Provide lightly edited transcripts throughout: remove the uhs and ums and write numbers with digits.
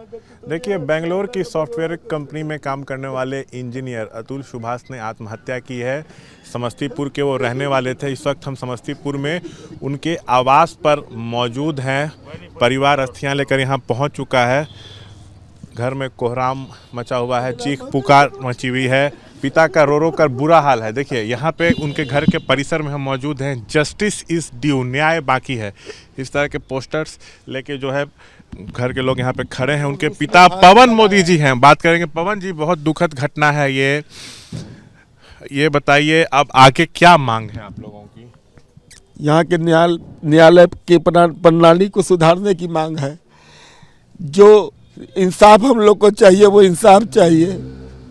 देखिए, बेंगलोर की software company में काम करने वाले इंजीनियर अतुल सुभाष ने आत्महत्या की है। समस्तीपुर के वो रहने वाले थे। इस वक्त हम समस्तीपुर में उनके आवास पर मौजूद हैं। परिवार अस्थियां लेकर यहाँ पहुँच चुका है। घर में कोहराम मचा हुआ है, चीख पुकार मची हुई है। पिता का रो रो कर बुरा हाल है। देखिए, यहाँ पे उनके घर के परिसर में हम मौजूद हैं। जस्टिस इज़ ड्यू, न्याय बाकी है, इस तरह के पोस्टर्स लेके जो है घर के लोग यहाँ पे खड़े हैं। उनके पिता पवन मोदी जी हैं, बात करेंगे। पवन जी, बहुत दुखद घटना है ये बताइए, अब आगे क्या मांग है आप लोगों की? यहाँ के न्यायालय के प्रणाली को सुधारने की मांग है। जो इंसाफ हम लोग को चाहिए वो इंसाफ चाहिए।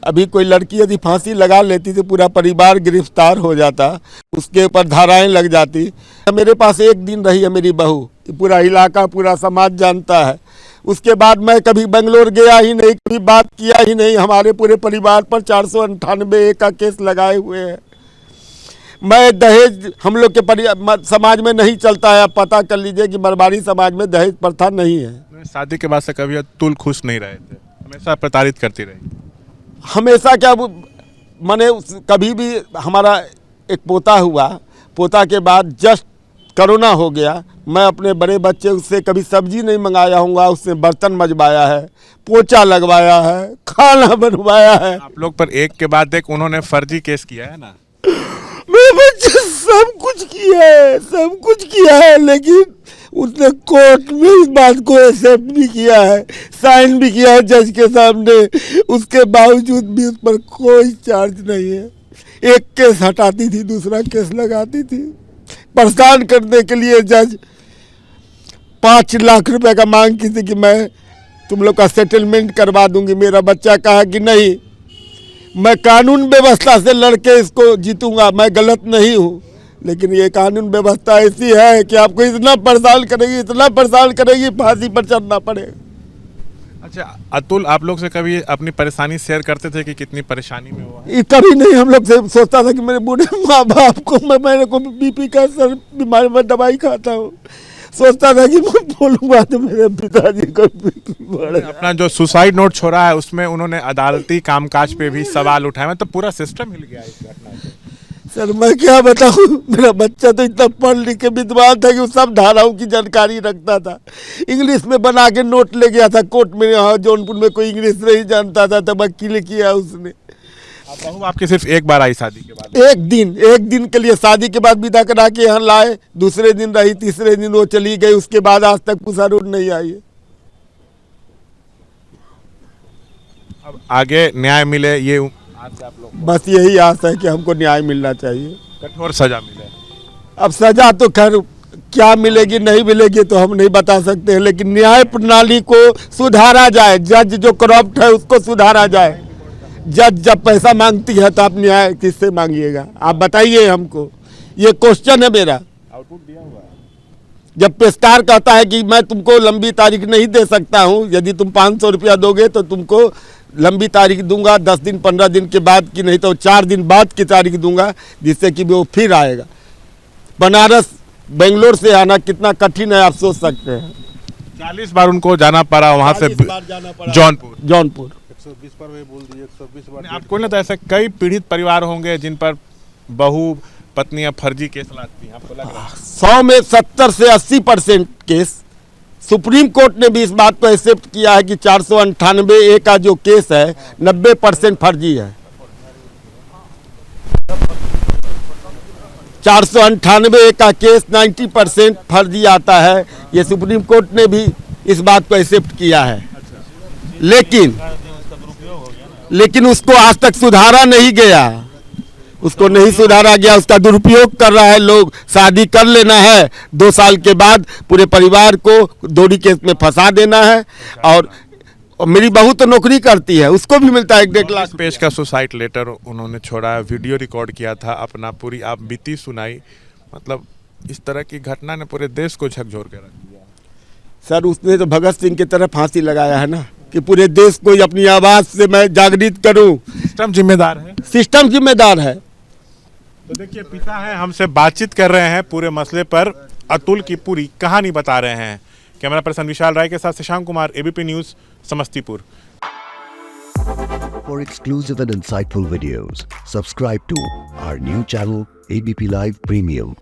अभी कोई लड़की यदि फांसी लगा लेती तो पूरा परिवार गिरफ्तार हो जाता, उसके ऊपर धाराएं लग जाती। मेरे पास एक दिन रही है मेरी बहू, पूरा इलाका पूरा समाज जानता है। उसके बाद मैं कभी बेंगलोर गया ही नहीं, कभी बात किया ही नहीं। हमारे पूरे परिवार पर 498 का केस लगाए हुए हैं। मैं दहेज हम लोग के समाज में नहीं चलता है। आप पता कर लीजिए कि मरवाड़ी समाज में दहेज प्रथा नहीं है। शादी के बाद से कभी अतुल खुश नहीं रहे थे, हमेशा प्रताड़ित करती रही। हमेशा क्या मैंने कभी भी हमारा एक पोता हुआ, पोता के बाद जस्ट कोरोना हो गया। मैं अपने बड़े बच्चे उससे कभी सब्जी नहीं मंगाया हूँगा, उससे बर्तन मजवाया है, पोछा लगवाया है, खाना बनवाया है। आप लोग पर एक के बाद एक उन्होंने फर्जी केस किया है ना। मेरे बच्चे सब कुछ किया है, लेकिन उसने कोर्ट में इस बात को एक्सेप्ट भी किया है, साइन भी किया है जज के सामने। उसके बावजूद भी उस पर कोई चार्ज नहीं है। एक केस हटाती थी, दूसरा केस लगाती थी। परेशान करने के लिए जज 5 लाख रुपए का मांग की थी कि मैं तुम लोग का सेटलमेंट करवा दूंगी। मेरा बच्चा कहा कि नहीं, मैं कानून व्यवस्था से लड़के इसको जीतूंगा, मैं गलत नहीं हूँ। लेकिन ये कानून व्यवस्था ऐसी है कि आपको इतना परेशान करेगी, फांसी पर चढ़ना पड़ेगा। अच्छा अतुल, आप लोग से कभी अपनी परेशानी शेयर करते थे कि कितनी परेशानी में हुआ है? कभी नहीं। हम लोग से सोचता था कि मेरे बूढ़े माँ बाप को मेरे को बीपी का सर बीमारी में दवाई खाता हूँ। सोचता था कि मैं बोलूँगा तो मेरे पिताजी को अपना जो सुसाइड नोट छोड़ा है उसमें उन्होंने अदालती कामकाज पे भी सवाल उठाए। तो पूरा सिस्टम हिल गया इस घटना से। सर मैं क्या बताऊँ, मेरा बच्चा तो इतना पढ़ लिख के विद्वान था कि वो सब धाराओं की जानकारी रखता था। इंग्लिश में बना के नोट ले गया था कोर्ट में। यहाँ जौनपुर में कोई इंग्लिश नहीं जानता था, तब वकील किया उसने। बहू आपकी सिर्फ एक बार आई शादी के बाद? एक दिन के लिए शादी के बाद विदा करा के यहाँ लाए। दूसरे दिन रही, तीसरे दिन वो चली गई। उसके बाद आज तक पूसा रोड नहीं आई है। अब आगे न्याय मिले, ये आप लोग बस यही आस है कि हमको न्याय मिलना चाहिए, कठोर सजा मिले। अब सजा तो खैर क्या मिलेगी नहीं मिलेगी तो हम नहीं बता सकते हैं, लेकिन न्याय प्रणाली को सुधारा जाए। जज जो करप्ट है उसको सुधारा जाए। जज जब पैसा मांगती है तो आप न्याय किससे मांगिएगा? आप बताइए हमको, ये क्वेश्चन है मेरा। आउटपुट दिया हुआ है। जब पेशकार कहता है कि मैं तुमको लंबी तारीख नहीं दे सकता हूँ, यदि तुम 500 रुपया दोगे तो तुमको लंबी तारीख दूंगा, 10 दिन 15 दिन के बाद की, नहीं तो 4 दिन बाद की तारीख दूंगा, जिससे कि वो फिर आएगा। बनारस बेंगलोर से आना कितना कठिन है आप सोच सकते हैं। 40 बार उनको जाना पड़ा वहाँ से जौनपुर। 120 पर वे बोल दिए, 120 बार। आपको ना तो ऐसे कई पीड़ित परिवार होंगे जिन पर बहू पत्नियां फर्जी केस लाती हैं, आपको लग रहा है? 100 में 70 से 80% केस। सुप्रीम कोर्ट ने भी इस बात को एक्सेप्ट किया है कि 498 का जो केस है 90% फर्जी है। 498 का केस 90% फर्जी आता है। ये सुप्रीम कोर्ट ने भी इस बात को एक्सेप्ट किया है। लेकिन उसको आज तक सुधारा नहीं गया। उसको नहीं सुधारा गया, उसका दुरुपयोग कर रहा है लोग। शादी कर लेना है, 2 साल के बाद पूरे परिवार को दोहरी केस में फंसा देना है। और मेरी बहू तो नौकरी करती है, उसको भी मिलता है 1.5 लाख पेज का सुसाइड लेटर उन्होंने छोड़ा है, वीडियो रिकॉर्ड किया था अपना, पूरी आप बीती सुनाई। मतलब इस तरह की घटना ने पूरे देश को झकझोर के रख दिया। सर उसने तो भगत सिंह की तरह फांसी लगाया है ना, कि पूरे देश को अपनी आवाज़ से मैं जागृत करूं। सिस्टम जिम्मेदार है, सिस्टम जिम्मेदार है। तो देखिए, पिता हैं, हमसे बातचीत कर रहे हैं पूरे मसले पर, अतुल की पूरी कहानी बता रहे हैं कैमरा पर्सन विशाल राय के साथ Shashank Kumar, ABP news, Samastipur. For exclusive and insightful videos, subscribe to our new channel ABP Live Premium.